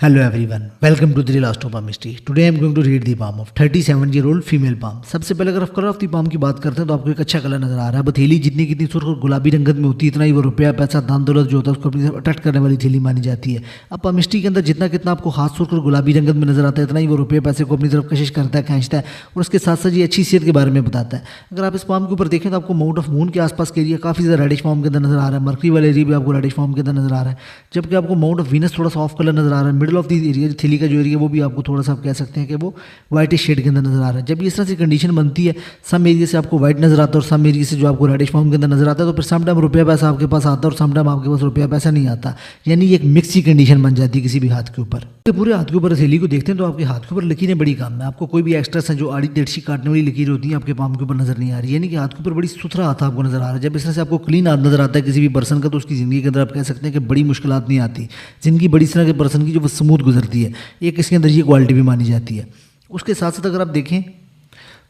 Hello everyone, welcome to the Last of Mystery. Today I am going to read the palm of 37-year-old female palm. सबसे पहले अगर आप colour of the palm की बात करते हैं तो आपको एक अच्छा कलर नजर आ रहा है। बथेली जितनी कितनी सुर्ख और गुलाबी रंगत में होती है इतना ही वो रुपया पैसा दान दौलत जो होता है उसको अपनी तरफ अट्रैक्ट करने वाली थैली मानी जाती है। अब पामिस्ट्री के अंदर जितना कितना आपको हाथ सुर्ख और गुलाबी रंगत में नजर आता है इतना ही वो रुपये पैसे को अपनी तरफ कशिश करता है, खींचता है और उसके साथ साथ ये अच्छी सेहत के बारे में बताता है। अगर आप इस palm के ऊपर देखें तो आपको माउंट ऑफ मून के आसपास के एरिया काफ़ी ज़्यादा रेडिश फॉर्म के अंदर नजर आ रहा है। मर्करी वाले एरिया भी आपको रेडिश फॉर्म के अंदर नजर आ रहा है, जबकि आपको माउंट ऑफ वीनस थोड़ा सा ऑफ कलर नजर आ रहा है। मिडिल ऑफ द एरिया थैली का जो एरिया वो भी आपको थोड़ा सा आप कह सकते हैं कि वो वाइटिश शेड के अंदर नजर आ रहा है। जब इस तरह से कंडीशन बनती है, सम एरिया से आपको वाइट नजर आता है और सम एरिया से जो आपको रेडिश फॉर्म के अंदर नजर आता है, तो फिर सम टाइम रुपया पैसा आपके पास आता है और सम टाइम आपके पास रुपया पैसा नहीं आता, यानी एक मिक्स की कंडीशन बन जाती है किसी भी हाथ के ऊपर। तो पूरे हाथ के ऊपर थैली को देखते हैं तो आपके हाथ के ऊपर लकीरें बड़ी काम है। आपको कोई भी एक्स्ट्रा जो आड़ी टेढ़ी काटने वाली लकीर होती है आपके पाम के ऊपर नजर नहीं आ रही, यानी कि हाथ के ऊपर बड़ी सुथरा हाथ आपको नजर आ रहा है। जब इस तरह से आपको क्लीन हाथ नजर आता है किसी भी पर्सन का तो उसकी ज़िंदगी के अंदर आप कह सकते हैं कि बड़ी मुश्किलात नहीं आती। ज़िंदगी बड़ी तरह के पर्सन की जो वो स्मूथ गुजरती है, एक इसके अंदर ये क्वालिटी भी मानी जाती है। उसके साथ साथ अगर आप देखें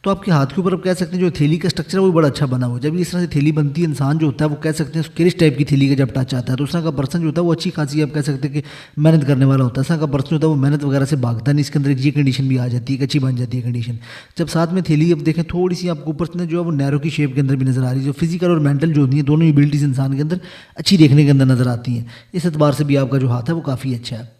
तो आपके हाथ के ऊपर आप कह सकते हैं जो थैली का स्ट्रक्चर है वो बड़ा अच्छा बना हुआ है। जब इस तरह से थैली बनती है, इंसान जो होता है वो कह सकते हैं स्केलिश टाइप की थैली का जब टच आता है तो उस तरह का पर्सन जो होता है वो अच्छी खासी आप कह सकते हैं कि मेहनत करने वाला होता है। इस तरह का पर्सन जो होता है वो मेहनत वगैरह से भागता नहीं। इसके अंदर एक ये कंडीशन भी आ जाती है, अच्छी बन जाती है कंडीशन। जब साथ में थैली अब देखें थोड़ी सी आपको ऊपर से जो है वो नैरो की शेप के अंदर भी नजर आ रही है। जो फिजिकल और मेंटल जो होती है दोनों एबिलिटीज इंसान के अंदर अच्छी देखने के अंदर नजर आती हैं। इस एतबार से भी आपका जो हाथ है वो काफ़ी अच्छा है।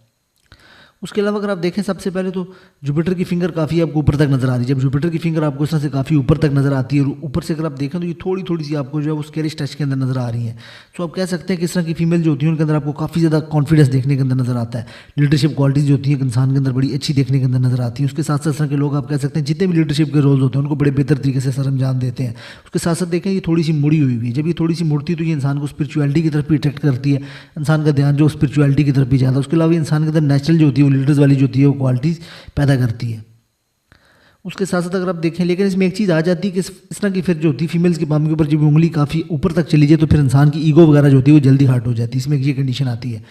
उसके अलावा अगर आप देखें सबसे पहले तो जुपिटर की फिंगर काफ़ी आपको ऊपर तक नजर आ रही है। जब जुपिटर की फिंगर आपको इस तरह से काफ़ी ऊपर तक नजर आती है और ऊपर से अगर आप देखें तो ये थोड़ी थोड़ी सी आपको जो है वो स्केलिश टच के अंदर नजर आ रही है। तो आप कह सकते हैं कि इस तरह की फीमेल जो होती है उनके अंदर आपको काफ़ी ज़्यादा कॉन्फिडेंस देखने के अंदर नजर आता है। लीडरशिप क्वालिटीज़ जो होती है इंसान के अंदर बड़ी अच्छी देखने के अंदर नजर आती है। उसके साथ साथ इस तरह के लोग आप कह सकते हैं जितने भी लीडरशिप के रोल्स होते हैं उनको बड़े बेहतर तरीके से सरअंजाम देते हैं। उसके साथ साथ देखें ये थोड़ी सी मुड़ी हुई है। जब ये थोड़ी सी मुड़ती है तो ये इंसान को स्पिरिचुअलिटी की तरफ भी अट्रैक्ट करती है, इंसान का ध्यान जो स्पिरिचुअलिटी की तरफ भी जाता है। उसके अलावा इंसान के अंदर नेचुरल जो होती है वो लीडर्स वाली जो होती है वो क्वालिटीज़ पैदा करती है। उसके साथ साथ अगर आप देखें लेकिन इसमें एक चीज़ आ जाती है कि इस तरह की फिर जो होती है फीमेल्स के पाम के ऊपर जब उंगली काफ़ी ऊपर तक चली जाए तो फिर इंसान की ईगो वगैरह जो होती है वो जल्दी हर्ट हो जाती है। इसमें एक ये कंडीशन आती है।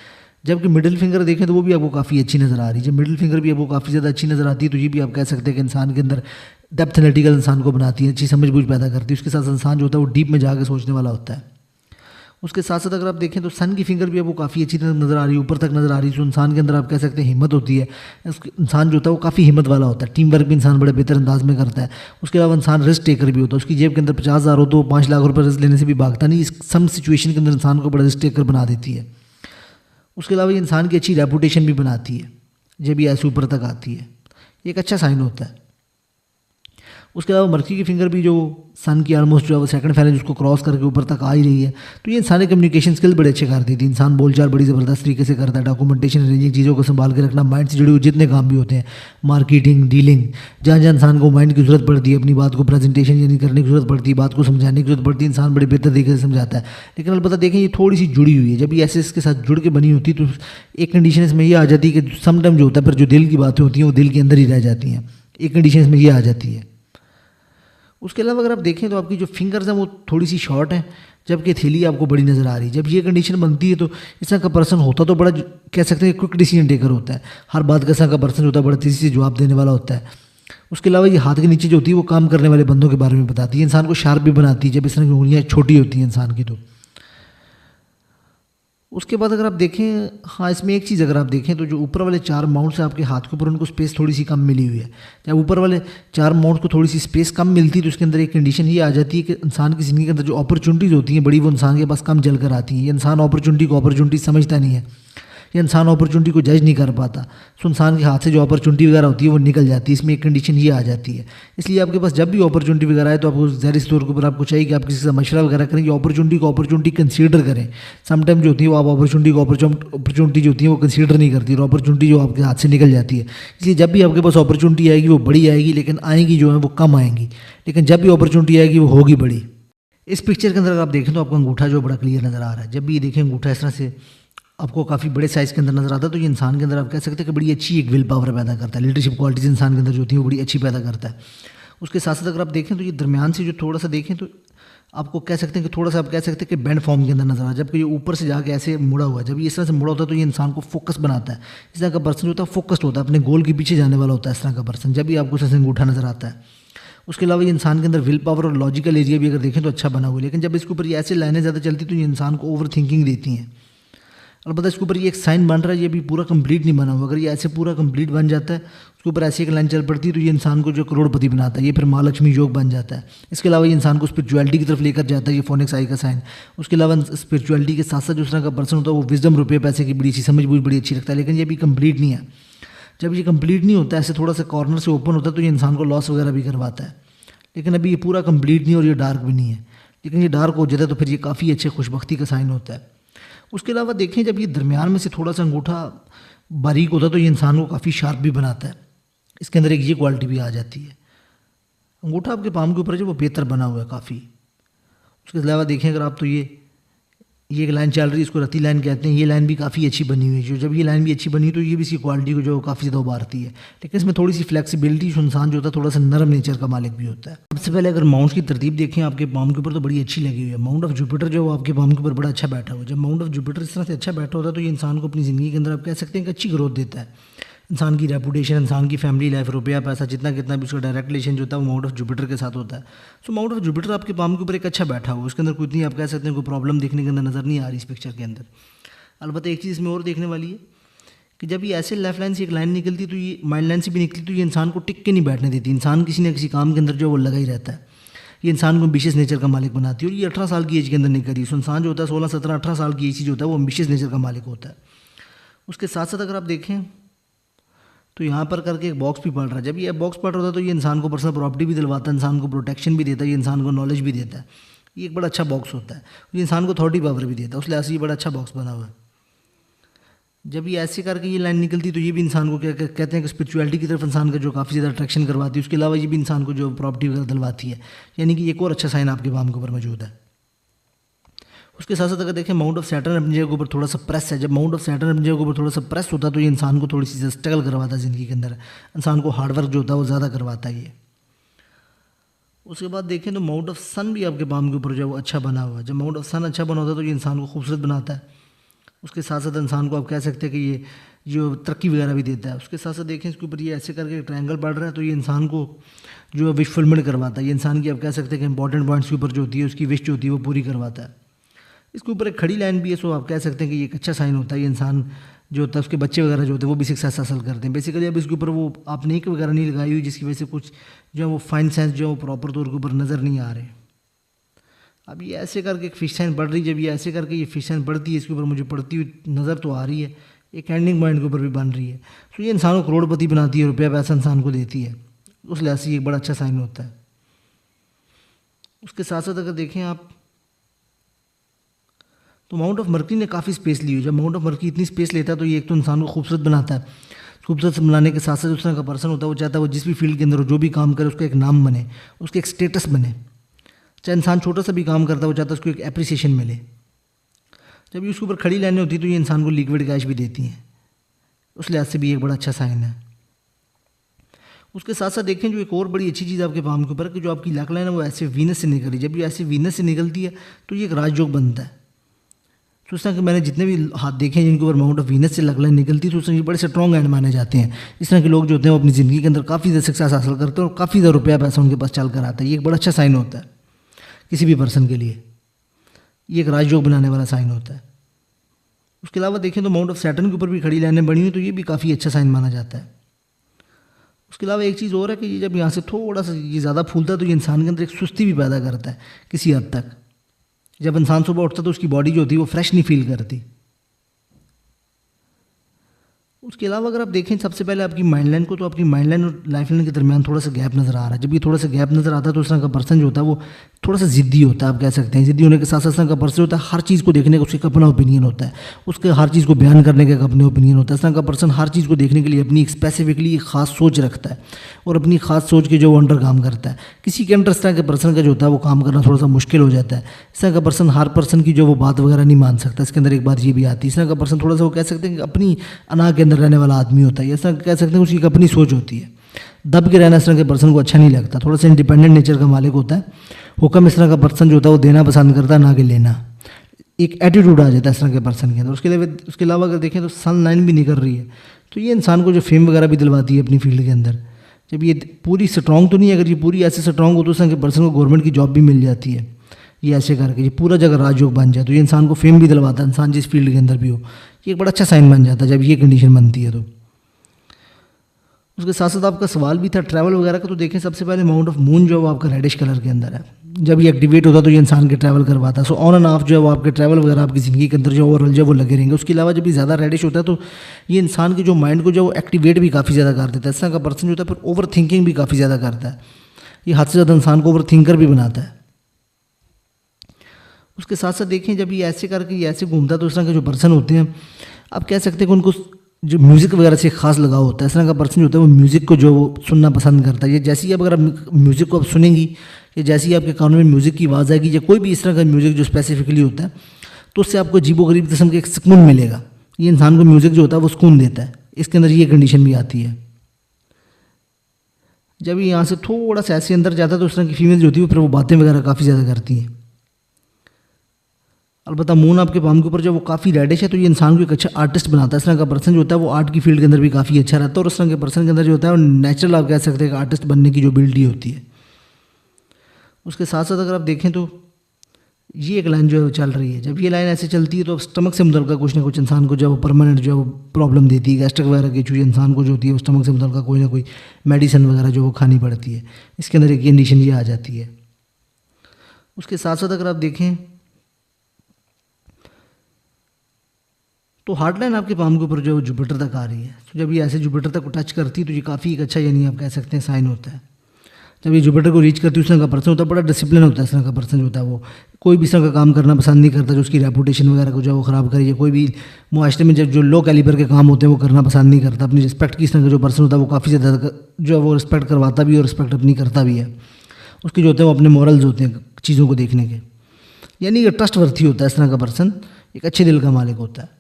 जबकि मिडिल फिंगर देखें तो वो भी आपको काफ़ी अच्छी नज़र आ रही है। जब मिडिल फिंगर भी आपको काफ़ी ज़्यादा अच्छी नज़र आती है तो ये भी आप कह सकते हैं कि इंसान के अंदर डेप्थ एनालिटिकल इंसान को बनाती है, अच्छी समझ बूझ पैदा करती है। उसके साथ इंसान जो होता है वो डीप में जाकर सोचने वाला होता है। उसके साथ साथ अगर आप देखें तो सन की फिंगर भी आपको काफ़ी अच्छी तरह नज़र आ रही है, ऊपर तक नज़र आ रही है। जो इंसान के अंदर आप कह सकते हैं हिम्मत होती है, इंसान जो होता है वो काफ़ी हिम्मत वाला होता है। टीम वर्क भी इंसान बड़े बेहतर अंदाज में करता है। उसके अलावा इंसान रिस्क टेकर भी होता है। उसकी जेब के अंदर 50,000 हो तो 5 लाख रुपये रिस्क लेने से भी भागता नहीं। इस सम सिचुएशन के अंदर इंसान को बड़ा रिस्क टेकर बना देती है। उसके अलावा ये इंसान की अच्छी रेपुटेशन भी बनाती है जब ये ऐसे ऊपर तक आती है, एक अच्छा साइन होता है। उसके अलावा मर्करी की फिंगर भी जो सन की ऑलमोस्ट जो है वो सेकंड फैलेंज उसको क्रॉस करके ऊपर तक आ ही रही है, तो ये इंसानी कम्युनिकेशन स्किल बड़े अच्छे कर देती है। इंसान बोलचाल बड़ी ज़बरदस्त तरीके से करता है, डॉक्यूमेंटेशन अरेंजिंग चीज़ों को संभाल के रखना, माइंड से जुड़े हुए जितने काम भी होते हैं, मार्केटिंग डीलिंग, जहाँ जहाँ इंसान को माइंड की ज़रूरत पड़ती है, अपनी बात को प्रेजेंटेशन यानी करने की ज़रूरत पड़ती है, बात को समझाने की ज़रूरत पड़ती है, इंसान बड़े बेहतर तरीके से समझाता है। लेकिन अलबत्ता देखें ये थोड़ी सी जुड़ी हुई है। जब ये ऐसे इसके साथ जुड़ के बनी होती है तो एक कंडीशन इसमें ये आ जाती है कि समटाइम जो होता है फिर जो दिल की बातें होती हैं वो दिल के अंदर ही रह जाती हैं, एक कंडीशन इसमें ये आ जाती है। उसके अलावा अगर आप देखें तो आपकी जो फिंगर्स हैं वो थोड़ी सी शॉर्ट है, जबकि थैली आपको बड़ी नज़र आ रही है। जब ये कंडीशन बनती है तो इस तरह का पर्सन होता तो बड़ा कह सकते हैं क्विक डिसीजन टेकर होता है। हर बात का इस तरह का पर्सन होता है बड़ा तेज़ी से जवाब देने वाला होता है। उसके अलावा ये हाथ के नीचे जो होती है वो काम करने वाले बंदों के बारे में बताती है, इंसान को शार्प भी बनाती है जब इस तरह की उंगलियाँ छोटी होती हैं इंसान की। तो उसके बाद अगर आप देखें, हाँ इसमें एक चीज़ अगर आप देखें तो जो ऊपर वाले 4 माउंट से आपके हाथ के ऊपर उनको स्पेस थोड़ी सी कम मिली हुई है। जब ऊपर वाले 4 माउंट को थोड़ी सी स्पेस कम मिलती है तो उसके अंदर एक कंडीशन ये आ जाती है कि इंसान की ज़िंदगी के अंदर जो अपॉर्चुनिटीज़ होती हैं बड़ी वो इंसान के पास कम जल कर आती हैं। ये इंसान अपॉर्चुनिटी को अपॉर्चुनिटी समझता नहीं है, ये इंसान अपॉर्चुनिटी को जज नहीं कर पाता, सो इंसान के हाथ से जो अपॉर्चुनिटी वगैरह होती है वो निकल जाती है। इसमें एक कंडीशन ये आ जाती है। इसलिए आपके पास जब भी अपॉर्चुनिटी वगैरह है तो आपको ज़ाहिर तौर के ऊपर आपको चाहिए कि आप किसी से मशवरा वगैरह करें कि अपॉर्चुनिटी कंसीडर करें। समटाइम जो होती है वो आप अपॉर्चुनिटी जो होती है वो कंसीडर नहीं करती और अपॉर्चुनिटी जो आपके हाथ से निकल जाती है। इसलिए जब भी आपके पास अपॉर्चुनिटी आएगी वो बड़ी आएगी, लेकिन आएगी जो है वो कम आएंगी, लेकिन जब भी अपॉर्चुनिटी आएगी वो होगी बड़ी। इस पिक्चर के अंदर अगर आप देखें तो आपको अंगूठा जो बड़ा क्लियर नज़र आ रहा है। जब भी ये देखें अंगूठा इस तरह से आपको काफ़ी बड़े साइज़ के अंदर नज़र आता है तो ये इंसान के अंदर आप कह सकते हैं कि बड़ी अच्छी एक विल पावर पैदा करता है। लीडरशिप क्वालिटीज़ इंसान के अंदर जो होती है वो बड़ी अच्छी पैदा करता है। उसके साथ साथ अगर आप देखें तो ये दरमियान से जो थोड़ा सा देखें तो आपको कह सकते हैं कि थोड़ा सा आप कह सकते हैं कि बैंड फॉर्म के अंदर नजर आ रहा है, जबकि ये ऊपर से जाके ऐसे मुड़ा हुआ है। जब ये इस तरह से मुड़ा होता है तो ये इंसान को फोकस बनाता है। इस तरह का पर्सन जो होता है फोकस्ड होता है, अपने गोल के पीछे जाने वाला होता है इस तरह का पर्सन, जब भी आपको इस तरह से अंगूठा नजर आता है। उसके अलावा ये इंसान के अंदर विल पावर और लॉजिकल एरिया भी अगर देखें तो अच्छा बना हुआ है, लेकिन जब इसके ऊपर ये ऐसे लाइनें ज़्यादा चलती तो ये इंसान को ओवर थिंकिंग देती हैं। अलबत्ता इसके ऊपर ये एक साइन बन रहा है, ये भी पूरा कंप्लीट नहीं बना हुआ। अगर ये ऐसे पूरा कंप्लीट बन जाता है, उसके ऊपर ऐसी एक लाइन चल पड़ती है, तो ये इंसान को जो करोड़पति बनाता है, ये फिर महालक्ष्मी योग बन जाता है। इसके अलावा ये इंसान को स्पिरिचुअलिटी की तरफ लेकर जाता है, ये फोनिक्स आई का साइन। उसके अलावा स्पिरिचुअलिटी के साथ साथ जो तरह का पर्सन होता है वो विजडम, रुपये पैसे की बड़ी सी समझ बूझ बड़ी अच्छी रखता है, लेकिन ये भी कंप्लीट नहीं है। जब ये कंप्लीट नहीं होता, ऐसे थोड़ा सा कॉर्नर से ओपन होता है, तो ये इंसान को लॉस वगैरह भी करवाता है। लेकिन अभी ये पूरा कंप्लीट नहीं और ये डार्क भी नहीं है। लेकिन ये डार्क हो जाता है तो फिर ये काफ़ी अच्छे खुशबख्ती का साइन होता है। उसके अलावा देखें, जब ये दरमियान में से थोड़ा सा अंगूठा बारीक होता है तो ये इंसान को काफ़ी शार्प भी बनाता है। इसके अंदर एक ये क्वालिटी भी आ जाती है। अंगूठा आपके पाम के ऊपर जो वो बेहतर बना हुआ है काफ़ी। उसके अलावा देखें अगर आप, तो ये एक लाइन चल रही है, इसको रति लाइन कहते हैं। ये लाइन भी काफ़ी अच्छी बनी हुई है। जो जब ये लाइन भी अच्छी बनी तो ये भी इसकी क्वालिटी को जो काफ़ी ज़्यादा उभारती है। लेकिन इसमें थोड़ी सी फ्लेक्सिबिलिटी, इंसान जो होता है थोड़ा सा नरम नेचर का मालिक भी होता है। सबसे पहले अगर माउंट की तरतीब देखें आपके पाम के ऊपर, तो बड़ी अच्छी लगी हुई है। माउंट ऑफ जुपिटर जो आपके पाम के ऊपर बड़ा अच्छा बैठा हुआ है। जब माउंट ऑफ जुपिटर इस तरह से अच्छा बैठा होता है तो ये इंसान को अपनी ज़िंदगी के अंदर आप कह सकते हैं कि अच्छी ग्रोथ देता है। इंसान की रेपुटेशन, इंसान की फैमिली लाइफ, रुपया पैसा जितना कितना भी उसका डायरेक्ट रिलेशन जो होता है वो माउंट ऑफ जुपिटर के साथ होता है। सो माउंट ऑफ जुपिटर आपके पाम के ऊपर एक अच्छा बैठा हुआ है। उसके अंदर कोई इतनी आप कह सकते हैं कोई प्रॉब्लम देखने के अंदर नज़र नहीं आ रही इस पिक्चर के अंदर। अलबत्ता एक चीज़ इसमें और देखने वाली है कि जब ये ऐसे लेफ्ट लाइन से एक लाइन निकलती है तो ये माइंड लाइन से भी निकली तो ये इंसान को टिक के नहीं बैठने देती। इंसान किसी न किसी काम के अंदर जो वो लगा ही रहता है। ये इंसान को एम्बिशियस नेचर का मालिक बनाती है। और ये 18 साल की एज के अंदर नहीं करी। सो इंसान जो होता है 16, 17, 18 साल की एज जो होता है वो एम्बिशियस नेचर का मालिक होता है। उसके साथ साथ अगर आप देखें तो यहाँ पर करके एक बॉक्स भी पड़ रहा है। जब ये बॉक्स पड़ रहा होता है तो ये इंसान को पर्सनल प्रॉपर्टी भी दिलवाता है, इंसान को प्रोटेक्शन भी देता है, ये इंसान को नॉलेज भी देता है। ये एक बड़ा अच्छा बॉक्स होता है। ये इंसान को अथॉरिटी पावर भी देता है। उस लिहाज से ये बड़ा अच्छा बॉक्स बना हुआ है। जब ये ऐसे करके ये लाइन निकलती तो ये भी इंसान को क्या कहते हैं कि स्पिरिचुअलिटी की तरफ इंसान का जो काफ़ी ज़्यादा अट्रैक्शन करवाती है। उसके अलावा ये भी इंसान को जो प्रॉपर्टी वगैरह दिलवाती है। यानी कि एक और अच्छा साइन आपके पाम के ऊपर मौजूद है। उसके साथ साथ अगर देखें माउंट ऑफ सैटर्न अपनी जगह के ऊपर थोड़ा सा प्रेस है। जब माउंट ऑफ सैटर्न अपनी जगह के ऊपर थोड़ा सा प्रेस होता है तो ये इंसान को थोड़ी सी स्ट्रगल करवाता है ज़िंदगी के अंदर। इंसान को हार्डवर्क जो होता है वो ज़्यादा करवाता है ये। उसके बाद देखें तो माउंट ऑफ सन भी आपके पाम के ऊपर जो है वो अच्छा बना हुआ है। जब माउंट ऑफ सन अच्छा बना होता है तो ये इंसान को खूबसूरत बनाता है। उसके साथ साथ इंसान को आप कह सकते हैं कि ये जो तरक्की वगैरह भी देता है। उसके साथ साथ देखें इसके ऊपर ये ऐसे करके ट्रायंगल बढ़ रहा है तो ये इंसान को जो है विश फुलफिलमेंट करवाता है। ये इंसान की आप कह सकते हैं कि इंपॉर्टेंट पॉइंट्स के ऊपर जो होती है उसकी विश जो होती है वो पूरी करवाता है। इसके ऊपर एक खड़ी लाइन भी है। सो आप कह सकते हैं कि ये एक अच्छा साइन होता है। ये इंसान जो होता है उसके बच्चे वगैरह जो होते हैं वो भी सक्सेस हासिल करते हैं। बेसिकली अब इसके ऊपर वो आपने एक वगैरह नहीं लगाई हुई जिसकी वजह से कुछ जो है वो फाइन सेंस जो है वो प्रॉपर तौर के ऊपर नज़र नहीं आ रहे। अब ये ऐसे करके एक फिश साइन बढ़ रही है। जब ये ऐसे करके ये फिश साइन बढ़ती है इसके ऊपर मुझे पड़ती हुई नज़र तो आ रही है। एक एंडिंग पॉइंट के ऊपर भी बन रही है। तो ये इंसान को करोड़पति बनाती है, रुपया पैसा इंसान को देती है। उस लिहाज से ये एक बड़ा अच्छा साइन होता है। उसके साथ साथ अगर देखें आप तो माउंट ऑफ मर्करी ने काफ़ी स्पेस ली हुई। जब माउंट ऑफ मर्करी इतनी स्पेस लेता है तो ये एक तो इंसान को खूबसूरत बनाता है। खूबसूरत बनाने के साथ साथ उस तरह का पर्सन होता है वो चाहता है वो जिस भी फील्ड के अंदर जो भी काम करे उसका एक नाम बने, उसका एक स्टेटस बने। चाहे इंसान छोटा सा भी काम करता है वो चाहता है उसको एक एप्रिसिएशन मिले। जब ये उसके ऊपर खड़ी लाइनें होती है तो ये इंसान को लिक्विड कैश भी देती हैं। उस लिहाज से भी एक बड़ा अच्छा साइन है। उसके साथ साथ देखें जो एक और बड़ी अच्छी चीज़ आपके पाम के ऊपर कि जो आपकी लक लाइन है वो ऐसे वीनस से निकल रही है। जब ये ऐसे वीनस से निकलती है तो ये एक राजयोग बनता है। तो उस तरह के मैंने जितने भी हाथ देखे हैं जिनके ऊपर माउंट ऑफ वीनस से लक लाइन निकलती है तो उस तरह के बड़े स्ट्रॉन्ग हैंड माने जाते हैं। इस तरह के लोग जो होते हैं वो अपनी ज़िंदगी के अंदर काफ़ी ज़्यादा सक्सेस हासिल करते हैं और काफ़ी ज़्यादा रुपया पैसा उनके पास चल कर आता है। ये एक बड़ा अच्छा साइन होता है किसी भी पर्सन के लिए। ये एक राजयोग बनाने वाला साइन होता है। उसके अलावा देखें तो माउंट ऑफ सैटर्न के ऊपर भी खड़ी लाइनें बनी हुई तो ये भी काफ़ी अच्छा साइन माना जाता है। उसके अलावा एक चीज़ और है कि ये जब यहाँ से थोड़ा सा ये ज़्यादा फूलता है तो ये इंसान के अंदर एक सुस्ती भी पैदा करता है किसी हद तक। जब इंसान सुबह उठता है तो उसकी बॉडी जो होती है वो फ्रेश नहीं फील करती। उसके अलावा अगर आप देखें सबसे पहले आपकी माइंड लाइन को तो आपकी माइंड लाइन और लाइफ लाइन के दरमियान थोड़ा सा गैप नज़र आ रहा है। जब ये थोड़ा सा गैप नज़र आता है तो उस तरह का पर्सन जो होता है वो थोड़ा सा ज़िद्दी होता है। आप कह सकते हैं ज़िद्दी होने के साथ साथ इस तरह का पर्सन होता है हर चीज़ को देखने का उसका अपना ओपिनियन होता है। उसके हर चीज़ को बयान करने का अपने ओपिनियन होता है। इस तरह का पर्सन हर चीज़ को देखने के लिए अपनी स्पेसिफिकली एक ख़ास सोच रखता है और अपनी ख़ास सोच के जो वो अंडर काम करता है। किसी के अंडर इस तरह के पर्सन का जो होता है वो काम करना थोड़ा सा मुश्किल हो जाता है। इस तरह का पर्सन हर पर्सन की जो वो बात वगैरह नहीं मान सकता। इसके अंदर एक बात ये भी आती है इस तरह का पर्सन थोड़ा सा वो कह सकते हैं कि अपनी अना के अंदर रहने वाला आदमी होता है। ऐसा कह सकते हैं उसकी एक अपनी सोच होती है। दब के रहना इस तरह के पर्सन को अच्छा नहीं लगता। थोड़ा सा इंडिपेंडेंट नेचर का मालिक होता है। हुक्म इस तरह का पर्सन जो होता है वो देना पसंद करता है ना कि लेना। एक एटीट्यूड आ जाता है इस तरह के पर्सन के अंदर। उसके अलावा अगर देखें तो सन लाइन भी निकल रही है तो ये इंसान को जो फेम वगैरह भी दिलवाती है अपनी फील्ड के अंदर। जब ये पूरी स्ट्रॉन्ग तो नहीं है, अगर ये पूरी ऐसे स्ट्रॉन्ग हो तो उस तरह के पर्सन को गवर्नमेंट की जॉब भी मिल जाती है। ये ऐसे करके ये पूरा जगह राजयोग बन जाए तो ये इंसान को फेम भी दिलवाता है। इंसान जिस फील्ड के अंदर भी हो ये एक बड़ा अच्छा साइन बन जाता है जब ये कंडीशन बनती है। तो उसके साथ साथ आपका सवाल भी था ट्रैवल वगैरह का, तो देखें सबसे पहले अमाउंट ऑफ मून जो है वो आपका रेडिश कलर के अंदर है। जब ये एक्टिवेट होता है तो ये इंसान के ट्रैवल करवाता है। सो ऑन एंड ऑफ जो है वो आपके ट्रैवल वगैरह आपकी ज़िंदगी के अंदर जो ओवरऑल जो वो लगे रहेंगे। उसके अलावा जब ये ज़्यादा रेडिश होता है तो ये इंसान के जो माइंड को जो वो एक्टिवेट भी काफ़ी ज़्यादा कर देता है। इस तरह का पर्सन जो होता है फिर ओवर थिंकिंग भी काफ़ी ज़्यादा करता है। ये हद से ज़्यादा इंसान को ओवर थिंकर भी बनाता है। उसके साथ साथ देखें जब ये ऐसे करके ये ऐसे घूमता है तो इस तरह के जो पर्सन होते हैं आप कह सकते हैं कि उनको जो म्यूज़िक वगैरह से खास लगाव होता है। इस तरह का पर्सन जो होता है वो म्यूज़िक को जो सुनना पसंद करता है। ये जैसे ही अगर आप म्यूज़िक को आप सुनेंगी या जैसे ही आपके कानों में म्यूज़िक की आवाज़ आएगी या कोई भी इस तरह का म्यूज़िक जो स्पेसिफिकली होता है तो उससे आपको अजीबोगरीब किस्म का एक सुकून मिलेगा। ये इंसान को म्यूज़िक जो होता है वो सुकून देता है। इसके अंदर ये कंडीशन भी आती है। जब ये यहाँ से थोड़ा सा ऐसे अंदर जाता है तो उस तरह की फीमेल जो होती है वो फिर वो बातें वगैरह काफ़ी ज़्यादा करती हैं। अलबत्ता मून आपके पाम के ऊपर जब वो काफ़ी रेडिश है तो ये इंसान को एक अच्छा आर्टिस्ट बनाता है। इस तरह का पर्सन जो होता है वो आर्ट की फील्ड के अंदर भी काफ़ी अच्छा रहता है और उस तरह के पर्सन के अंदर जो होता है वो नेचुरल आप कह सकते हैं कि आर्टिस्ट बनने की जो एबिलिटी होती है। उसके साथ साथ अगर आप देखें तो ये एक लाइन जो है वो चल रही है। जब ये लाइन ऐसे चलती है तो स्टमक से मुतल्लिक़ कुछ ना कुछ इंसान को जो है वो परमानेंट जो है वो प्रॉब्लम देती है। गैस्ट्रिक वगैरह की चीज़ इंसान को जो होती है वो स्टमक से मुतल्लिक़ कोई ना कोई मेडिसिन वगैरह जो वो खानी पड़ती है। इसके अंदर एक कंडीशन ये आ जाती है। उसके साथ साथ अगर आप देखें तो हार्ट लाइन आपके पाम के ऊपर जो जुपिटर तक आ रही है। तो जब ये ऐसे जुपिटर तक टच करती है तो ये काफ़ी एक अच्छा यानी आप कह सकते हैं साइन होता है। जब ये जुपिटर को रीच करती है उस तरह का पर्सन होता है बड़ा डिसिप्लिन होता है। इस तरह का पर्सन जो होता है वो कोई भी इस तरह का काम करना पसंद नहीं करता जो उसकी रेपुटेशन वगैरह को जो वो ख़राब करे। या कोई भी मुआशरे में जब जो लो कैलिबर के काम होते हैं वो करना पसंद नहीं करता। अपनी रिस्पेक्ट की इस तरह का जो पर्सन होता है वो काफ़ी ज़्यादा जो है वो रिस्पेक्ट करवाता भी है और रिस्पेक्ट अपनी करता भी है। उसके जो होते हैं वो अपने मॉरल्स होते हैं चीज़ों को देखने के, यानी ये ट्रस्ट वर्थी होता है। इस तरह का पर्सन एक अच्छे दिल का मालिक होता है।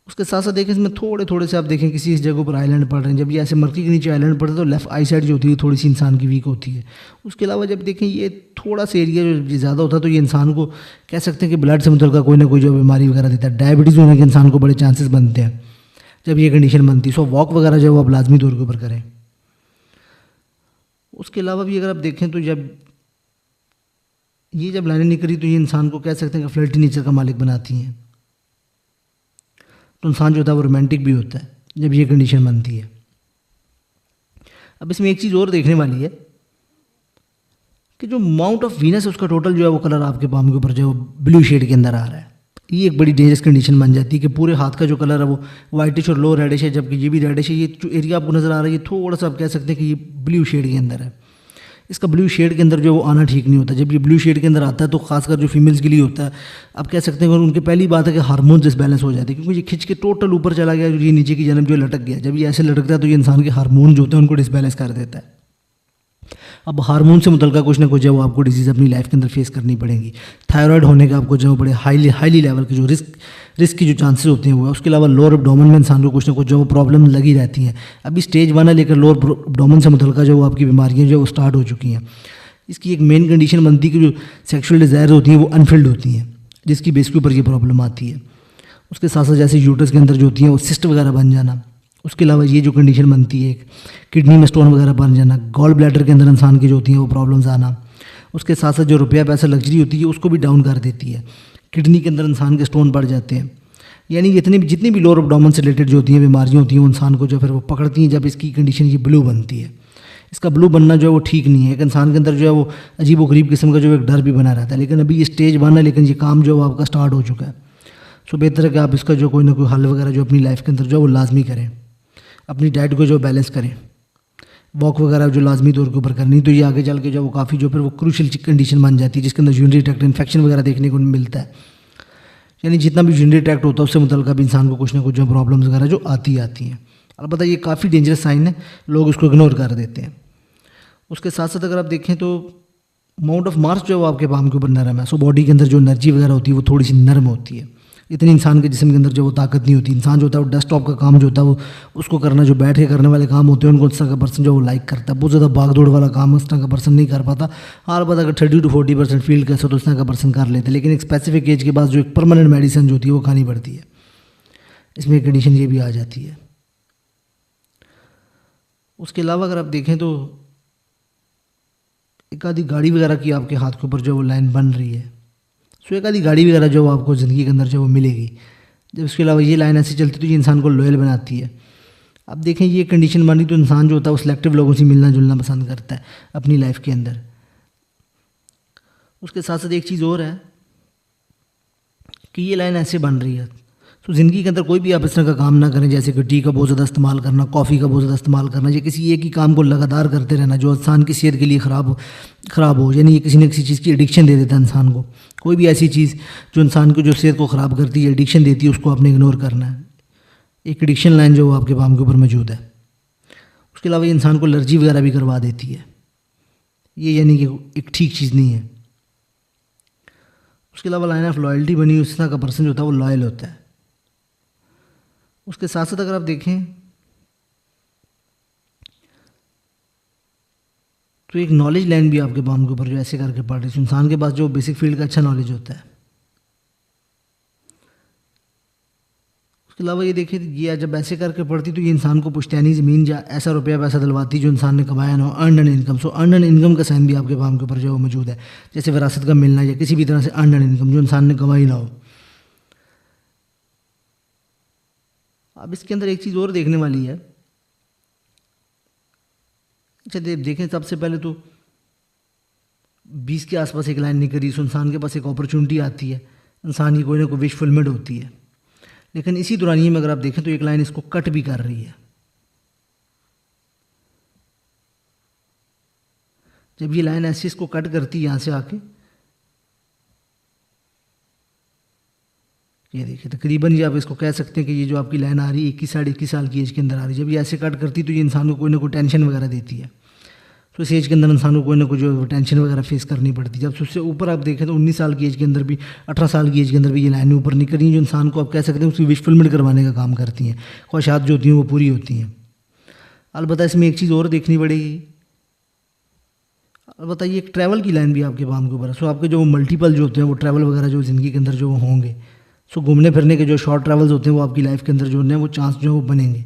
उसके साथ साथ देखें इसमें थोड़े थोड़े से आप देखें किसी इस जगह पर आइलैंड पड़ रहे हैं। जब ये ऐसे मरकी के नीचे आइलैंड पड़ता है तो लेफ्ट आई साइड जो होती है थोड़ी सी इंसान की वीक होती है। उसके अलावा जब देखें ये थोड़ा सा एरिया जो ज़्यादा होता है तो ये इंसान को कह सकते हैं कि ब्लड से मुतल्लिक़ कोई ना कोई जो बीमारी वगैरह देता है। डायबिटीज़ होने के इंसान को बड़े चांसेस बनते हैं जब ये कंडीशन बनती है। सो वॉक वगैरह जो है वो आप लाजमी तौर के ऊपर करें। उसके अलावा भी अगर आप देखें तो जब लाइनें निकली तो ये इंसान को कह सकते हैं कि फ्लर्टी नेचर का मालिक बनाती हैं। तो इंसान जो होता है वो रोमांटिक भी होता है जब ये कंडीशन बनती है। अब इसमें एक चीज़ और देखने वाली है कि जो माउंट ऑफ वीनस है उसका टोटल जो है वो कलर आपके पाम के ऊपर जो है ब्लू शेड के अंदर आ रहा है। ये एक बड़ी डेंजरस कंडीशन बन जाती है कि पूरे हाथ का जो कलर है वो वाइटिश और लो रेडिश है, जबकि ये भी रेडिश है। ये जो एरिया आपको नज़र आ रहा है ये थोड़ा सा आप कह सकते हैं कि ये ब्लू शेड के अंदर है। इसका ब्लू शेड के अंदर जो वो आना ठीक नहीं होता। जब ये ब्लू शेड के अंदर आता है तो खासकर जो फीमेल्स के लिए होता है, आप कह सकते हैं कि उनकी पहली बात है कि हार्मोन डिसबैलेंस हो जाते हैं, क्योंकि ये खिंच के टोटल ऊपर चला गया, ये नीचे की जन्म जो लटक गया। जब ये ऐसे लटकता है तो ये इंसान के हार्मोन जो होते हैं उनको डिसबैलेंस कर देता है। अब हार्मोन से मुतल्लिक़ कुछ ना कुछ जो आपको डिजीज़ अपनी लाइफ के अंदर फेस करनी पड़ेगी। थायराइड होने का आपको जो बड़े हाईली लेवल की जो रिस्क की जो चांसेस होते हैं वो है। उसके अलावा लोअर एब्डोमेन में इंसान को कुछ ना कुछ जो प्रॉब्लम लगी रहती हैं। अभी स्टेज 1 है लेकर लोअर एब्डोमेन से मुतल्लिक़ जो आपकी बीमारियाँ जो वो स्टार्ट हो चुकी हैं। इसकी एक मेन कंडीशन बनती है कि जो सेक्सुअल डिज़ायर होती हैं वो अनफिल्ड होती हैं, जिसकी बेस के ऊपर ये प्रॉब्लम आती है। उसके साथ साथ जैसे यूट्रस के अंदर जो होती हैं वो सिस्ट वगैरह बन जाना। उसके अलावा ये जो कंडीशन बनती है एक किडनी में स्टोन वगैरह बन जाना। गॉल ब्लैडर के अंदर इंसान की जो होती हैं वो प्रॉब्लम्स आना। उसके साथ साथ जो रुपया पैसा लग्जरी होती है उसको भी डाउन कर देती है। किडनी के अंदर इंसान के स्टोन बढ़ जाते हैं। यानी जितनी भी लोअर एब्डोमेन से रिलेटेड जो होती हैं बीमारियाँ होती हैं वो इंसान को जो फिर वो पकड़ती हैं जब इसकी कंडीशन ये ब्लू बनती है। इसका ब्लू बनना जो है वो ठीक नहीं है। एक इंसान के अंदर जो है वो अजीब व गरीब किस्म का जो एक डर भी बना रहता है। लेकिन अभी ये स्टेज 1 है, लेकिन ये काम जो है आपका स्टार्ट हो चुका है। सो बेहतर है कि आप इसका जो कोई ना कोई हल वगैरह जो अपनी लाइफ के अंदर जो है वो लाजमी करें। अपनी डाइट को जो बैलेंस करें, वॉक वगैरह जो लाजमी तौर के ऊपर करनी, तो ये आगे चल के जो वो काफ़ी जो फिर वो क्रूशल कंडीशन बन जाती है जिसके अंदर यूरिनरी ट्रैक्ट इन्फेक्शन वगैरह देखने को मिलता है। यानी जितना भी यूरिनरी ट्रैक्ट होता है उससे मुतल्लिक़ भी इंसान को कुछ ना कुछ जो प्रॉब्लम्स वगैरह जो आती है। अलबत्ता ये काफ़ी डेंजरस साइन है, लोग इसको इग्नोर कर देते हैं। उसके साथ साथ अगर आप देखें तो अमाउंट ऑफ मार्स जो है वो आपके पाम के ऊपर नरम है। सो बॉडी के अंदर जो एनर्जी वगैरह होती है वो थोड़ी सी नरम होती है। इतनी इंसान के जिस्म के अंदर जो वो ताकत नहीं होती। इंसान जो होता है वो डेस्कटॉप का काम जो होता है वो उसको करना, जो बैठ के करने वाले काम होते हैं उनको इस तरह का पर्सन जो वो लाइक करता है। बहुत ज़्यादा भाग दौड़ वाला काम इस तरह का पर्सन नहीं कर पाता। हर बात अगर 30 to 40% फील्ड कैसे तो इस तरह का पर्सन कर लेते हैं। लेकिन एक स्पेसिफिक एज के बाद जो एक परमानेंट मेडिसिन जो होती है वो खानी पड़ती है। इसमें एक कंडीशन ये भी आ जाती है। उसके अलावा अगर आप देखें तो एक आधी गाड़ी वगैरह की आपके हाथ के ऊपर जो वो लाइन बन रही है। सो एक आधी गाड़ी वगैरह जो आपको ज़िंदगी के अंदर जो वो मिलेगी जब इसके अलावा ये लाइन ऐसी चलती है तो ये इंसान को लॉयल बनाती है। अब देखें ये कंडीशन बनी तो इंसान जो होता है वो सिलेक्टिव लोगों से मिलना जुलना पसंद करता है अपनी लाइफ के अंदर। उसके साथ साथ एक चीज़ और है कि ये लाइन ऐसे बन रही है तो ज़िंदगी के अंदर कोई भी आप इस तरह का काम ना करें, जैसे कि टी का बहुत ज़्यादा इस्तेमाल करना, कॉफ़ी का बहुत ज़्यादा इस्तेमाल करना, या किसी एक ही काम को लगातार करते रहना जो इंसान की सेहत के लिए ख़राब हो, यानी ये किसी न किसी चीज़ की एडिक्शन दे देता है इंसान को। कोई भी ऐसी चीज़ जो इंसान को जो सेहत को ख़राब करती है, एडिक्शन देती है, उसको आपने इग्नोर करना है। एक एडिक्शन लाइन जो आपके पाम के ऊपर मौजूद है। उसके अलावा ये इंसान को एलर्जी वगैरह भी करवा देती है, ये यानी कि एक ठीक चीज़ नहीं है। उसके अलावा लाइन ऑफ लॉयल्टी बनी, उस तरह का पर्सन जो होता है वो लॉयल होता है। उसके साथ साथ अगर आप देखें तो एक नॉलेज लाइन भी आपके पाम के ऊपर जो ऐसे करके पढ़ रही है, इंसान के पास जो बेसिक फील्ड का अच्छा नॉलेज होता है। उसके अलावा ये देखिए ये जब ऐसे करके पढ़ती तो ये इंसान को पुश्तैनी ज़मीन या ऐसा रुपया पैसा दिलवाती जो इंसान ने कमाया ना हो, earn and income. So earn and income का साइन भी आपके पाम के ऊपर जो मौजूद है, जैसे विरासत का मिलना या किसी भी तरह से अर्न एंड इनकम जो इंसान ने कमाई ना हो। अब इसके अंदर एक चीज़ और देखने वाली है। अच्छा देखें, सबसे पहले तो 20 के आसपास एक लाइन निकली, सो इंसान के पास एक अपॉर्चुनिटी आती है, इंसान की कोई ना कोई विश फुलफिल होती है। लेकिन इसी दौरानिए में अगर आप देखें तो एक लाइन इसको कट भी कर रही है। जब ये लाइन ऐसे इसको कट करती है यहाँ से आके, ये देखिए तकरीबन ये आप इसको कह सकते हैं कि ये जो आपकी लाइन आ रही है 21 साल की एज के अंदर आ रही है। जब ये ऐसे कट करती तो ये इंसान को कोई ना कोई टेंशन वगैरह देती है। तो इस एज के अंदर इंसान को कोई ना कोई जो टेंशन वगैरह फेस करनी पड़ती है। जब उससे ऊपर आप देखें तो 19 साल की एज के अंदर भी, 18 साल की एज के अंदर भी ये लाइनें ऊपर निकल रही हैं जो इंसान को आप कह सकते हैं उसकी विश फुलफिल करवाने का काम करती हैं, ख्वाहिशात जो होती हैं वो पूरी होती हैं। अलबत्ता इसमें एक चीज़ और देखनी पड़ेगी, अलबत्ता ये एक ट्रैवल की लाइन भी आपके पाम के ऊपर है। सो आपके जो मल्टीपल जो होते हैं वो ट्रैवल वगैरह जो ज़िंदगी के अंदर जो होंगे, सो घूमने फिरने के जो शॉर्ट ट्रैवल्स होते हैं वो आपकी लाइफ के अंदर जो है वो चांस जो है वो बनेंगे,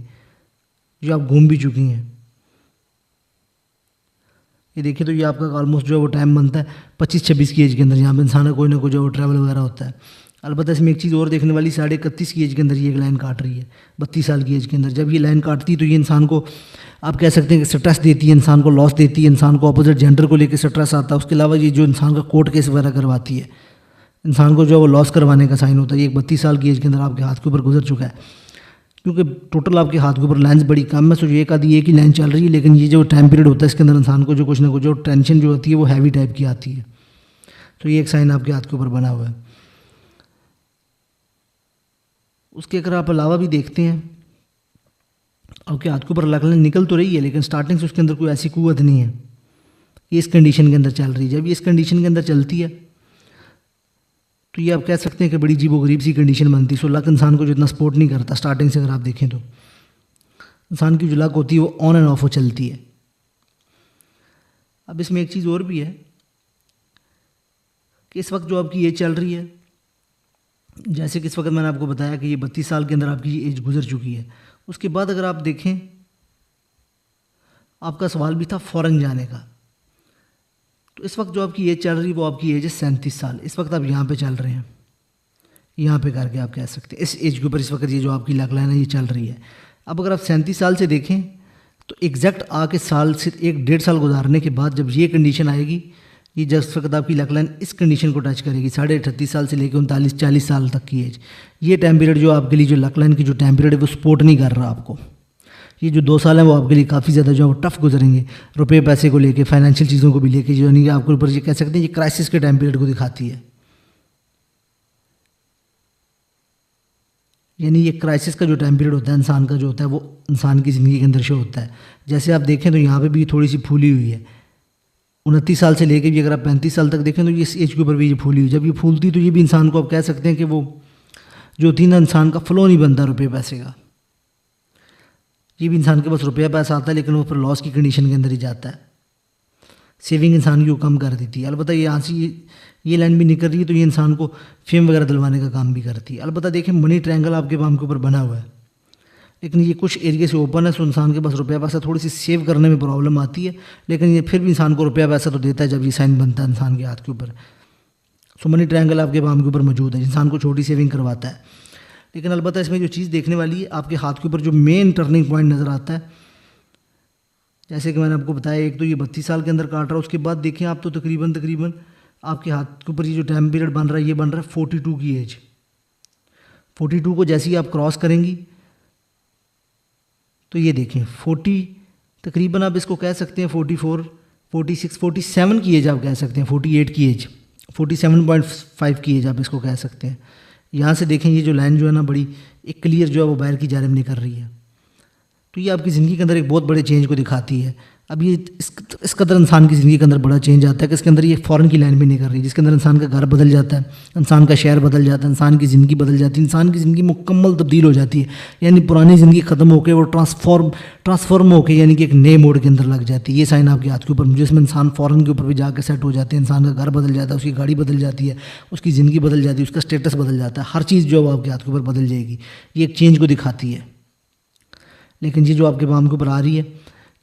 जो आप घूम भी चुकी हैं। ये देखिए तो ये आपका ऑलमोस्ट जो है वो टाइम बनता है 25-26 की एज के अंदर, जहाँ पर इंसान का कोई ना कोई जो ट्रैवल वगैरह होता है। अलबत्ता इसमें एक चीज़ और देखने वाली, 31.5 की एज के अंदर ये एक लाइन काट रही है, 32 साल की एज के अंदर। जब ये लाइन काटती है तो ये इंसान को आप कह सकते हैं कि स्ट्रेस देती है, इंसान को लॉस देती है, इंसान को अपोजिट जेंडर को लेकर स्ट्रेस आता है। उसके अलावा ये जो इंसान का कोर्ट केस वगैरह करवाती है, इंसान को जो वो लॉस करवाने का साइन होता है। ये 32 साल की एज के अंदर आपके हाथ के ऊपर गुजर चुका है, क्योंकि टोटल आपके हाथ के ऊपर लाइन्स बड़ी कम है। सो एक आधी एक ही लाइन चल रही है, लेकिन ये जो टाइम पीरियड होता है इसके अंदर इंसान को जो कुछ ना कुछ जो टेंशन जो होती है वो हैवी टाइप की आती है। तो ये एक साइन आपके हाथ के ऊपर बना हुआ है। उसके अगर आप अलावा भी देखते हैं, आपके हाथ के ऊपर लाइन निकल तो रही है लेकिन स्टार्टिंग से उसके अंदर कोई ऐसी कुव्वत नहीं है, ये इस कंडीशन के अंदर चल रही है। जब ये इस कंडीशन के अंदर चलती है तो ये आप कह सकते हैं कि बड़ी अजीब व गरीब सी कंडीशन बनती है। सो लक इंसान को जितना सपोर्ट नहीं करता स्टार्टिंग से, अगर आप देखें तो इंसान की जो लक होती है वो ऑन एंड ऑफ हो चलती है। अब इसमें एक चीज़ और भी है कि इस वक्त जो आपकी एज चल रही है, जैसे कि इस वक्त मैंने आपको बताया कि ये 32 साल के अंदर आपकी एज गुजर चुकी है। उसके बाद अगर आप देखें, आपका सवाल भी था फ़ॉरेन जाने का, तो इस वक्त जो आपकी एज चल रही है वो आपकी एज है 37 साल। इस वक्त आप यहाँ पे चल रहे हैं, यहाँ पे करके आप कह सकते हैं इस एज के ऊपर इस वक्त ये जो आपकी लक लाइन है ये चल रही है। अब अगर आप 37 साल से देखें तो एग्जैक्ट आके साल से 1-1.5 साल गुजारने के बाद जब ये कंडीशन आएगी, ये जिस वक्त आपकी लक लाइन इस कंडीशन को टच करेगी, 38 साल से लेकर 39-40 साल तक की एज, ये टाइम पीरियड जो आपके लिए जो लक लाइन की जो टाइम पीरियड है वो सपोर्ट नहीं कर रहा आपको। ये जो 2 साल हैं वो आपके लिए काफ़ी ज़्यादा जो है वो टफ गुजरेंगे, रुपये पैसे को लेके, फाइनेंशियल चीज़ों को भी लेके, जो नहीं आपके ऊपर ये कह सकते हैं ये क्राइसिस के टाइम पीरियड को दिखाती है। यानी ये क्राइसिस का जो टाइम पीरियड होता है इंसान का जो होता है वो इंसान की ज़िंदगी के अंदर शो होता है। जैसे आप देखें तो यहाँ पे भी थोड़ी सी फूली हुई है, 29 साल से लेके भी अगर आप 35 साल तक देखें तो ये इस एज के ऊपर भी ये फूली हुई। जब ये फूलती तो ये भी इंसान को आप कह सकते हैं कि वो जो थी ना, इंसान का फ्लो नहीं बनता रुपये पैसे का। ये भी इंसान के पास रुपया पैसा आता है लेकिन वो फिर लॉस की कंडीशन के अंदर ही जाता है। सेविंग इंसान की वो कम कर देती है। अलबत्ता ये यहाँ से ये लाइन भी निकल रही है तो ये इंसान को फेम वगैरह दिलवाने का काम भी करती है। अलबत्ता देखें मनी ट्रायंगल आपके पाम के ऊपर बना हुआ है, लेकिन ये कुछ एरिया से ओपन है, सो इंसान के पास रुपया पैसा थोड़ी सी सेव करने में प्रॉब्लम आती है, लेकिन ये फिर भी इंसान को रुपया पैसा तो देता है जब ये साइन बनता है इंसान के हाथ के ऊपर। सो मनी ट्रायंगल आपके पाम के ऊपर मौजूद है, इंसान को छोटी सेविंग करवाता है। लेकिन अलबत्ता इसमें जो चीज़ देखने वाली है, आपके हाथ के ऊपर जो मेन टर्निंग पॉइंट नज़र आता है, जैसे कि मैंने आपको बताया, एक तो ये 32 साल के अंदर काट रहा है, उसके बाद देखें आप तो तकरीबन आपके हाथ के ऊपर ये जो टाइम पीरियड बन रहा है, ये बन रहा है 42 की एज। 42 को जैसे ही आप क्रॉस करेंगी तो ये देखें 40, तकरीबन आप इसको कह सकते हैं 44, 46, 47 की एज आप कह सकते हैं, 48 की एज, 47.5 की एज आप इसको कह सकते हैं। यहाँ से देखें ये जो लाइन जो है ना, बड़ी एक क्लियर जो है वो बाहर की जानिब निकल रही है। तो ये आपकी ज़िंदगी के अंदर एक बहुत बड़े चेंज को दिखाती है। अब ये इस कदर इंसान की ज़िंदगी के अंदर बड़ा चेंज आता है कि इसके अंदर ये फ़ॉरेन की लाइन भी नहीं कर रही, जिसके अंदर इंसान का घर बदल जाता है, इंसान का शहर बदल जाता है, इंसान की ज़िंदगी बदल जाती है, इंसान की ज़िंदगी मुकम्मल तब्दील हो जाती है। यानी पुरानी ज़िंदगी ख़त्म होकर वो ट्रांसफॉर्म होकर यानी कि एक नए मोड के अंदर लग जाती है। ये साइन आपके हाथ के ऊपर, जिसमें इंसान फ़ॉरेन के ऊपर भी जाकर सेट हो जाते हैं, इंसान का घर बदल जाता है, उसकी गाड़ी बदल जाती है, उसकी ज़िंदगी बदल जाती है, उसका स्टेटस बदल जाता है, हर चीज़ जो है आपके हाथ के ऊपर बदल जाएगी। ये एक चेंज को दिखाती है। लेकिन ये जो आपके पाम के ऊपर आ रही है,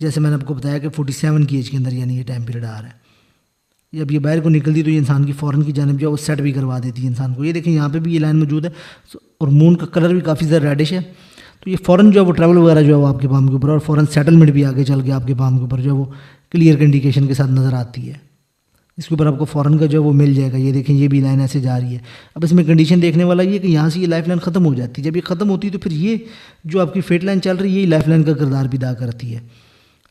जैसे मैंने आपको बताया कि 47 की एज के अंदर यानी ये टाइम पीरियड आ रहा है, जब ये बाहर को निकलती तो ये इंसान की फ़ौरन की जानिब जो है वो सेट भी करवा देती है इंसान को। ये देखें यहाँ पे भी ये लाइन मौजूद है और मून का कलर भी काफ़ी ज़्यादा रेडिश है, तो ये फ़ौरन जो है वो ट्रैवल वगैरह जो है वो आपके पाम के ऊपर, और फ़ौरन सेटलमेंट भी आगे चल के आपके पाम के ऊपर जो है वो क्लियर इंडिकेशन के साथ नज़र आती है। इसके ऊपर आपको फ़ौरन का जो है वो मिल जाएगा। ये देखें ये भी लाइन ऐसे जा रही है। अब इसमें कंडीशन देखने वाला ये कि यहाँ से ये लाइफ लाइन ख़त्म हो जाती है। जब ये ख़त्म होती है तो फिर ये जो आपकी फेट लाइन चल रही है, ये लाइफ लाइन का किरदार भी अदा करती है।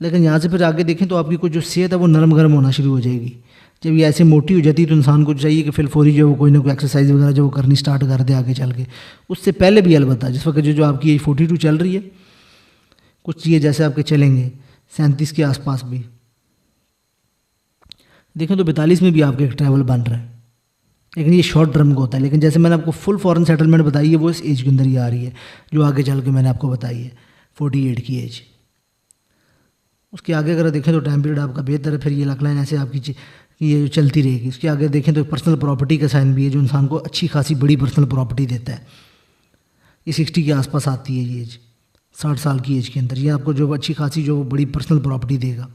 लेकिन यहाँ से फिर आगे देखें तो आपकी कुछ जो सेहत है वो नरम गरम होना शुरू हो जाएगी। जब ये ऐसे मोटी हो जाती है तो इंसान को चाहिए कि फिर फौरी जो है वो कोई ना कोई एक्सरसाइज वगैरह जो वो करनी स्टार्ट कर दे आगे चल के। उससे पहले भी अलबत्ता जिस वक्त जो आपकी एज 42 चल रही है, कुछ चीज़ें जैसे आपके चलेंगे 37 के आसपास भी देखें तो 42 में भी आपका एक ट्रैवल बन रहा है, लेकिन ये शॉर्ट टर्म का होता है। लेकिन जैसे मैंने आपको फुल फॉरेन सेटलमेंट बताई है वो इस एज के अंदर ही आ रही है जो आगे चल के मैंने आपको बताई है 48 की एज। उसके आगे अगर देखें तो टाइम पीरियड आपका बेहतर है, फिर ये लक लाइन ऐसे आपकी ये चलती रहेगी। उसके आगे देखें तो पर्सनल प्रॉपर्टी का साइन भी है जो इंसान को अच्छी खासी बड़ी पर्सनल प्रॉपर्टी देता है। ये 60 के आसपास आती है ये एज, 60 साल की एज के अंदर ये आपको जो अच्छी खासी जो बड़ी पर्सनल प्रॉपर्टी देगा।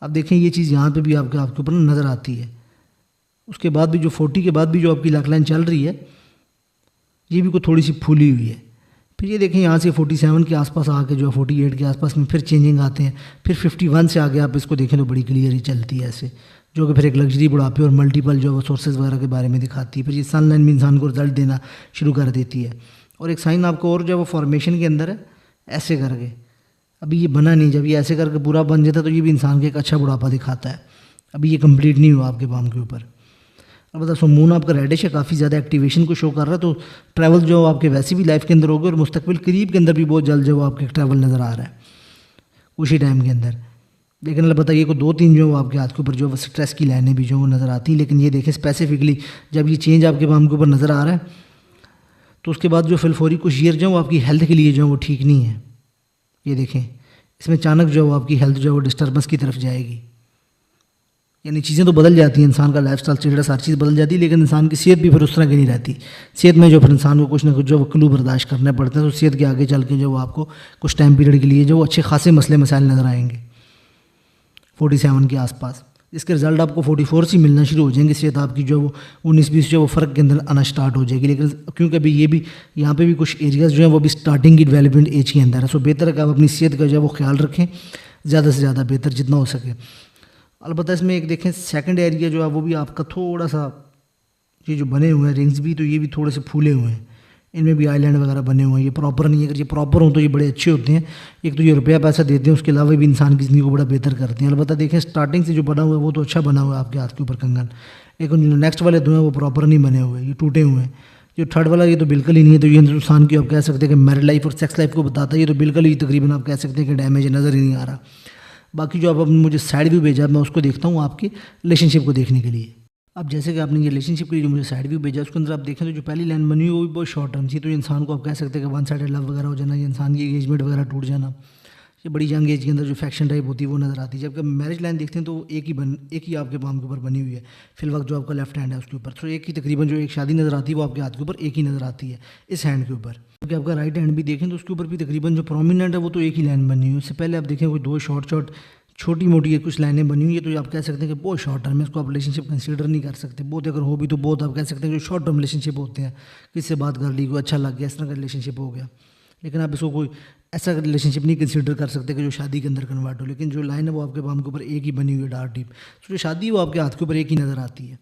अब देखें ये चीज़ यहाँ पे भी आपके ऊपर नज़र आती है। उसके बाद भी जो 40 के बाद भी जो आपकी लक लाइन चल रही है ये भी कोई थोड़ी सी फूली हुई है। फिर ये देखें यहाँ से 47 के आसपास आके जो 48 के आसपास में फिर चेंजिंग आते हैं। फिर 51 से आगे आप इसको देखें तो बड़ी क्लियर ही चलती है ऐसे, जो कि फिर एक लग्जरी बुढ़ापे और मल्टीपल जो सोर्सेज वगैरह के बारे में दिखाती है। फिर ये सन लाइन भी इंसान को रिजल्ट देना शुरू कर देती है। और एक साइन आपको और जो है वो फॉर्मेशन के अंदर है ऐसे करके, अभी ये बना नहीं, जब ये ऐसे करके पूरा बन जाता है तो ये भी इंसान के एक अच्छा बुढ़ापा दिखाता है। अभी ये कंप्लीट नहीं हुआ आपके पाम के ऊपर। अब बता मून आपका रेडिश है, काफ़ी ज़्यादा एक्टिवेशन को शो कर रहा है, तो ट्रैवल जो आपके वैसे भी लाइफ के अंदर होगा और मुस्तकबिल करीब के अंदर भी बहुत जल्द जो आपके ट्रैवल नज़र आ रहा है उसी टाइम के अंदर। लेकिन अलबत्ता ये को 2-3 जो आपके हाथ के ऊपर जो स्ट्रेस की लाइनें भी जो वो नज़र आती हैं। लेकिन ये देखें स्पेसिफिकली जब ये चेंज आपके पाम के ऊपर नज़र आ रहा है तो उसके बाद जो फिलफौरी कुछ ईयर जो आपकी हेल्थ के लिए जो वो ठीक नहीं है। ये देखें इसमें अचानक जो आपकी हेल्थ जो है वो डिस्टर्बेंस की तरफ जाएगी। यानी चीज़ें तो बदल जाती हैं, इंसान का लाइफस्टाइल स्टेटस हर चीज़ बदल जाती है, लेकिन इंसान की सेहत भी फिर उस तरह की नहीं रहती। सेहत में जो फिर इंसान को कुछ ना कुछ जो क्लू बर्दाश्त करने पड़ते हैं, तो सेहत के आगे चल के जो आपको कुछ टाइम पीरियड के लिए जो अच्छे खासे मसले मसाइल नज़र आएंगे 47 के आसपास। इसके रिजल्ट आपको 44 से मिलना शुरू हो जाएंगे। सेहत आपकी जो वो 19-20 जो वो फ़र्क के अंदर आना स्टार्ट हो जाएगी। लेकिन क्योंकि अभी ये भी यहाँ पे भी कुछ एरियाज़ जो हैं वो भी स्टार्टिंग की डेवलपमेंट एज के अंदर है, सो बेहतर है कि आप अपनी सेहत का जो है वो ख्याल रखें ज़्यादा से ज़्यादा बेहतर जितना हो सके। अलबत्ता इसमें एक देखें सेकंड एरिया जो है वो भी आपका थोड़ा सा ये जो बने हुए हैं रिंग्स भी, तो ये भी थोड़े से फूले हुए हैं, इनमें भी आइलैंड वगैरह बने हुए हैं। ये प्रॉपर नहीं है, अगर ये प्रॉपर हो तो ये बड़े अच्छे होते हैं। एक तो ये रुपया पैसा देते हैं, उसके अलावा भी इंसान की ज़िंदगी को बड़ा बेहतर करते हैं। अलबत्ता देखें स्टार्टिंग से जो बना हुआ है वो तो अच्छा बना हुआ है आपके हाथ के ऊपर कंगन, लेकिन जो नेक्स्ट वाले दो हैं वो प्रॉपर नहीं बने हुए, ये टूटे हुए हैं। जो थर्ड वाला ये तो बिल्कुल ही नहीं है, तो ये इंसान की आप कह सकते हैं कि मैरिड लाइफ और सेक्स लाइफ को बताता है। ये तो बिल्कुल ही तकरीबन आप कह सकते हैं कि डैमेज नज़र ही नहीं आ रहा। बाकी जो आप मुझे साइड व्यू भेजा मैं उसको देखता हूँ आपके रिलेशनशिप को देखने के लिए। अब जैसे कि आपने ये रिलेशनशिप के लिए जो मुझे साइड व्यू भेजा उसके अंदर आप देखें तो जो पहली लाइन बनी हुई वो भी बहुत शॉर्ट टर्म थी, तो इंसान को आप कह सकते हैं कि वन साइडेड लव वगैरह हो जाना, या इंसान की एंगेजमेंट वगैरह टूट जाना, ये बड़ी यंग एज के अंदर जो फैक्शन टाइप होती है वो नज़र आती है। जबकि मैरिज लाइन देखते हैं तो एक ही आपके पाम के ऊपर बनी हुई है फिल वक्त जो आपका लेफ्ट हैंड है उसके ऊपर, तो एक ही तकरीबन जो एक शादी नज़र आती है वो आपके हाथ के ऊपर एक ही नज़र आती है इस हैंड के ऊपर। क्योंकि आपका राइट हैंड भी देखें तो उसके ऊपर भी तकरीबन जो प्रोमिनेंट है वो तो एक ही लाइन बनी हुई है। उससे पहले आप देखें कोई दो शॉर्ट छोटी मोटी ये कुछ लाइनें बनी हुई है तो ये आप कह सकते हैं कि बहुत शॉर्ट टर्म है, इसको आप रिलेशनशिप कंसीडर नहीं कर सकते। बहुत अगर हो भी तो बहुत आप कह सकते हैं कि जो शॉर्ट टर्म रिलेशनशिप होते हैं, किससे बात कर ली, कोई अच्छा लग गया, इस तरह का रिलेशनशिप हो गया। लेकिन आप इसको कोई ऐसा रिलेशनशिप नहीं कंसीडर कर सकते कि जो शादी के अंदर कन्वर्ट हो। लेकिन जो लाइन है वो आपके पाम के ऊपर एक ही बनी हुई है, डार्क डीप। तो जो शादी है वो आपके हाथ के ऊपर एक ही नज़र आती है।